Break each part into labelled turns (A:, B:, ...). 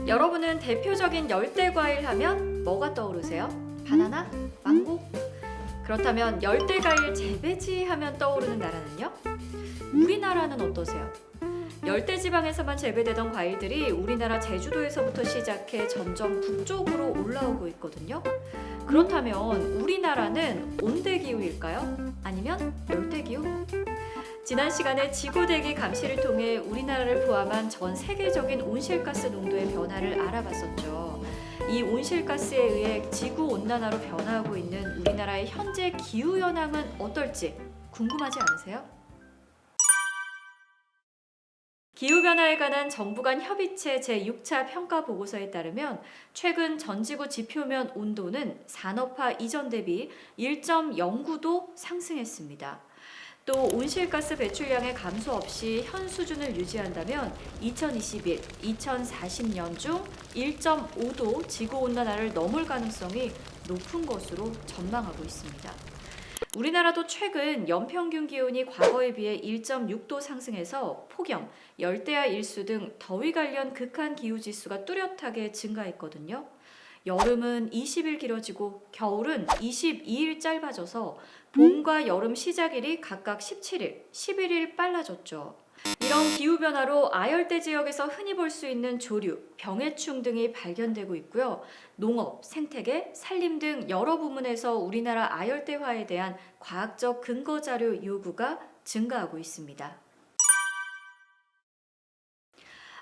A: 여러분은 대표적인 열대 과일 하면 뭐가 떠오르세요? 바나나? 망고? 그렇다면 열대 과일 재배지 하면 떠오르는 나라는요? 우리나라는 어떠세요? 열대 지방에서만 재배되던 과일들이 우리나라 제주도에서부터 시작해 점점 북쪽으로 올라오고 있거든요. 그렇다면 우리나라는 온대기후일까요? 아니면 열대기후? 지난 시간에 지구대기 감시를 통해 우리나라를 포함한 전 세계적인 온실가스 농도의 변화를 알아봤었죠. 이 온실가스에 의해 지구온난화로 변화하고 있는 우리나라의 현재 기후현황은 어떨지 궁금하지 않으세요? 기후변화에 관한 정부 간 협의체 제6차 평가 보고서에 따르면 최근 전지구 지표면 온도는 산업화 이전 대비 1.09도 상승했습니다. 또 온실가스 배출량의 감소 없이 현 수준을 유지한다면 2021, 2040년 중 1.5도 지구온난화를 넘을 가능성이 높은 것으로 전망하고 있습니다. 우리나라도 최근 연평균 기온이 과거에 비해 1.6도 상승해서 폭염, 열대야 일수 등 더위 관련 극한 기후 지수가 뚜렷하게 증가했거든요. 여름은 20일 길어지고 겨울은 22일 짧아져서 봄과 여름 시작일이 각각 17일, 11일 빨라졌죠. 이런 기후변화로 아열대 지역에서 흔히 볼 수 있는 조류, 병해충 등이 발견되고 있고요. 농업, 생태계, 산림 등 여러 부문에서 우리나라 아열대화에 대한 과학적 근거 자료 요구가 증가하고 있습니다.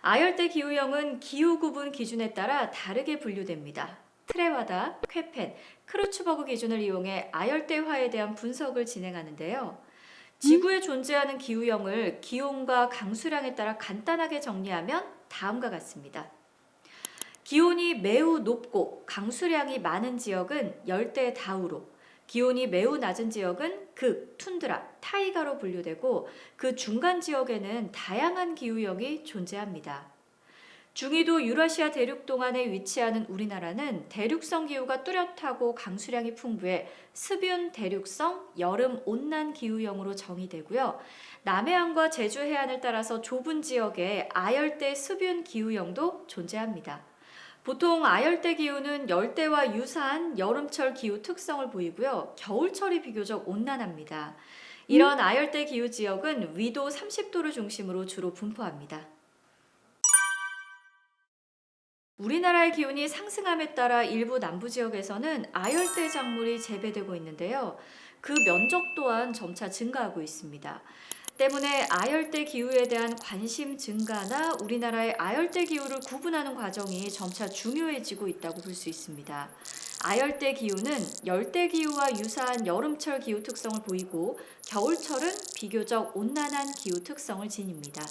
A: 아열대 기후형은 기후 구분 기준에 따라 다르게 분류됩니다. 트레와다, 쾌펜, 크루츠버그 기준을 이용해 아열대화에 대한 분석을 진행하는데요. 지구에 존재하는 기후형을 기온과 강수량에 따라 간단하게 정리하면 다음과 같습니다. 기온이 매우 높고 강수량이 많은 지역은 열대 다우로, 기온이 매우 낮은 지역은 극, 툰드라, 타이가로 분류되고 그 중간 지역에는 다양한 기후형이 존재합니다. 중위도 유라시아 대륙 동안에 위치하는 우리나라는 대륙성 기후가 뚜렷하고 강수량이 풍부해 습윤 대륙성 여름 온난 기후형으로 정의되고요. 남해안과 제주 해안을 따라서 좁은 지역에 아열대 습윤 기후형도 존재합니다. 보통 아열대 기후는 열대와 유사한 여름철 기후 특성을 보이고요. 겨울철이 비교적 온난합니다. 이런 아열대 기후 지역은 위도 30도를 중심으로 주로 분포합니다. 우리나라의 기온이 상승함에 따라 일부 남부 지역에서는 아열대 작물이 재배되고 있는데요. 그 면적 또한 점차 증가하고 있습니다. 때문에 아열대 기후에 대한 관심 증가나 우리나라의 아열대 기후를 구분하는 과정이 점차 중요해지고 있다고 볼 수 있습니다. 아열대 기후는 열대 기후와 유사한 여름철 기후 특성을 보이고 겨울철은 비교적 온난한 기후 특성을 지닙니다.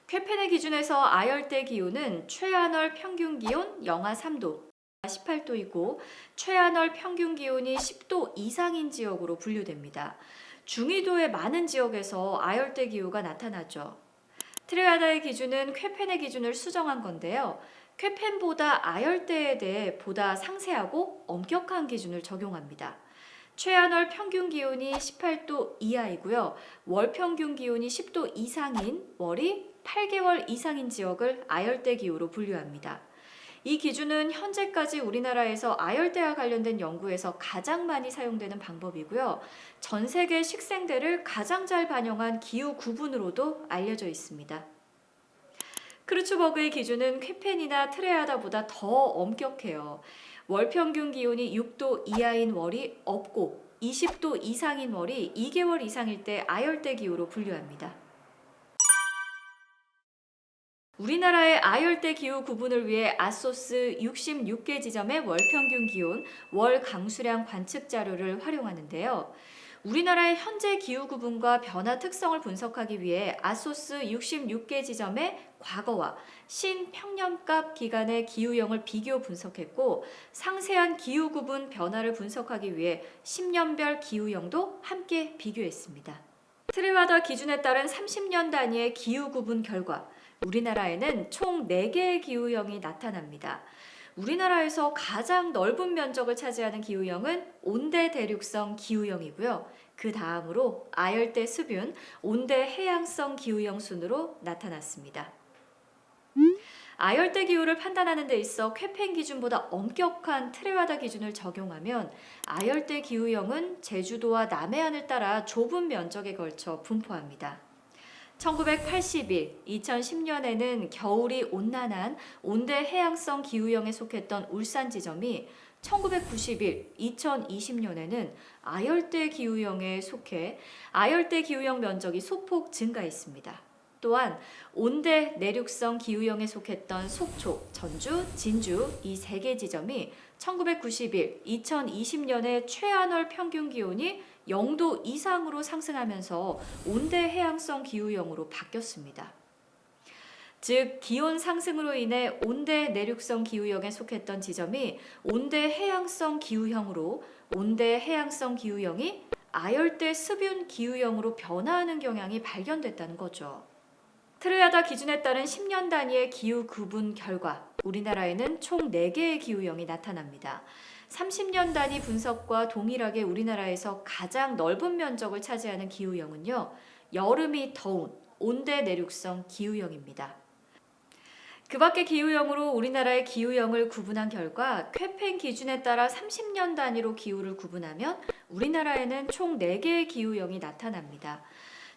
A: 쾌펜의 기준에서 아열대 기후는 최하늘 평균 기온 영하 3도, 18도이고 최하늘 평균 기온이 10도 이상인 지역으로 분류됩니다. 중위도의 많은 지역에서 아열대 기후가 나타나죠. 트레아다의 기준은 쾌펜의 기준을 수정한 건데요. 쾌펜보다 아열대에 대해 보다 상세하고 엄격한 기준을 적용합니다. 최하늘 평균 기온이 18도 이하이고요. 월 평균 기온이 10도 이상인 월이 8개월 이상인 지역을 아열대 기후로 분류합니다. 이 기준은 현재까지 우리나라에서 아열대와 관련된 연구에서 가장 많이 사용되는 방법이고요. 전 세계 식생대를 가장 잘 반영한 기후 구분으로도 알려져 있습니다. 크루츠버그의 기준은 쾌펜이나 트레아다보다 더 엄격해요. 월 평균 기온이 6도 이하인 월이 없고 20도 이상인 월이 2개월 이상일 때 아열대 기후로 분류합니다. 우리나라의 아열대 기후 구분을 위해 아소스 66개 지점의 월 평균 기온, 월 강수량 관측 자료를 활용하는데요. 우리나라의 현재 기후 구분과 변화 특성을 분석하기 위해 아소스 66개 지점의 과거와 신평년갑 기간의 기후형을 비교 분석했고 상세한 기후 구분 변화를 분석하기 위해 10년별 기후형도 함께 비교했습니다. 트레와다 기준에 따른 30년 단위의 기후 구분 결과 우리나라에는 총 4개의 기후형이 나타납니다. 우리나라에서 가장 넓은 면적을 차지하는 기후형은 온대 대륙성 기후형이고요. 그 다음으로 아열대 습윤, 온대 해양성 기후형 순으로 나타났습니다. 아열대 기후를 판단하는 데 있어 쾌펜 기준보다 엄격한 트레와다 기준을 적용하면 아열대 기후형은 제주도와 남해안을 따라 좁은 면적에 걸쳐 분포합니다. 1981, 2010년에는 겨울이 온난한 온대 해양성 기후형에 속했던 울산 지점이 1991, 2020년에는 아열대 기후형에 속해 아열대 기후형 면적이 소폭 증가했습니다. 또한 온대 내륙성 기후형에 속했던 속초, 전주, 진주 이 세 개 지점이 1991, 2020년에 최안월 평균 기온이 0도 이상으로 상승하면서 온대 해양성 기후형으로 바뀌었습니다. 즉 기온 상승으로 인해 온대 내륙성 기후형에 속했던 지점이 온대 해양성 기후형으로 온대 해양성 기후형이 아열대 습윤 기후형으로 변화하는 경향이 발견됐다는 거죠. 트레와다 기준에 따른 10년 단위의 기후 구분 결과 우리나라에는 총 4개의 기후형이 나타납니다. 30년 단위 분석과 동일하게 우리나라에서 가장 넓은 면적을 차지하는 기후형은요, 여름이 더운 온대 내륙성 기후형입니다. 그 밖의 기후형으로 우리나라의 기후형을 구분한 결과 쾌펜 기준에 따라 30년 단위로 기후를 구분하면 우리나라에는 총 4개의 기후형이 나타납니다.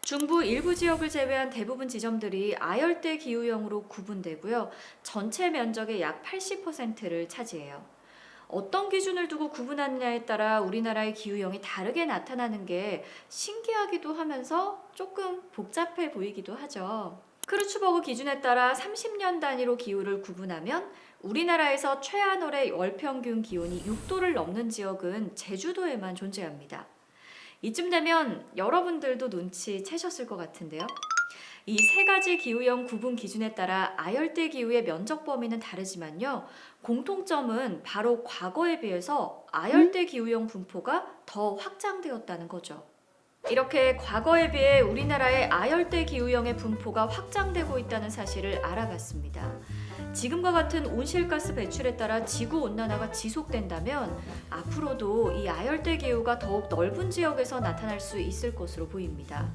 A: 중부 일부 지역을 제외한 대부분 지점들이 아열대 기후형으로 구분되고요. 전체 면적의 약 80%를 차지해요. 어떤 기준을 두고 구분하느냐에 따라 우리나라의 기후형이 다르게 나타나는 게 신기하기도 하면서 조금 복잡해 보이기도 하죠. 크루츠버그 기준에 따라 30년 단위로 기후를 구분하면 우리나라에서 최안월의 월평균 기온이 6도를 넘는 지역은 제주도에만 존재합니다. 이쯤 되면 여러분들도 눈치채셨을 것 같은데요. 이 세 가지 기후형 구분 기준에 따라 아열대 기후의 면적 범위는 다르지만요. 공통점은 바로 과거에 비해서 아열대 기후형 분포가 더 확장되었다는 거죠. 이렇게 과거에 비해 우리나라의 아열대 기후형의 분포가 확장되고 있다는 사실을 알아봤습니다. 지금과 같은 온실가스 배출에 따라 지구온난화가 지속된다면 앞으로도 이 아열대 기후가 더욱 넓은 지역에서 나타날 수 있을 것으로 보입니다.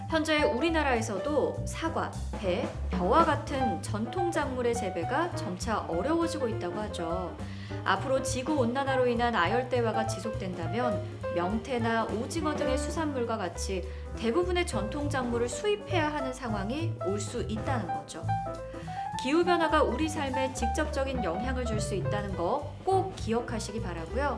A: 현재 우리나라에서도 사과, 배, 벼와 같은 전통 작물의 재배가 점차 어려워지고 있다고 하죠. 앞으로 지구온난화로 인한 아열대화가 지속된다면 명태나 오징어 등의 수산물과 같이 대부분의 전통 작물을 수입해야 하는 상황이 올 수 있다는 거죠. 기후변화가 우리 삶에 직접적인 영향을 줄 수 있다는 거 꼭 기억하시기 바라고요.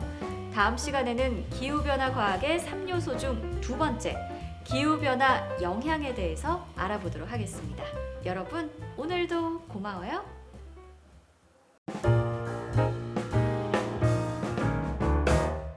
A: 다음 시간에는 기후변화 과학의 3요소 중 2번째, 기후변화 영향에 대해서 알아보도록 하겠습니다. 여러분, 오늘도 고마워요.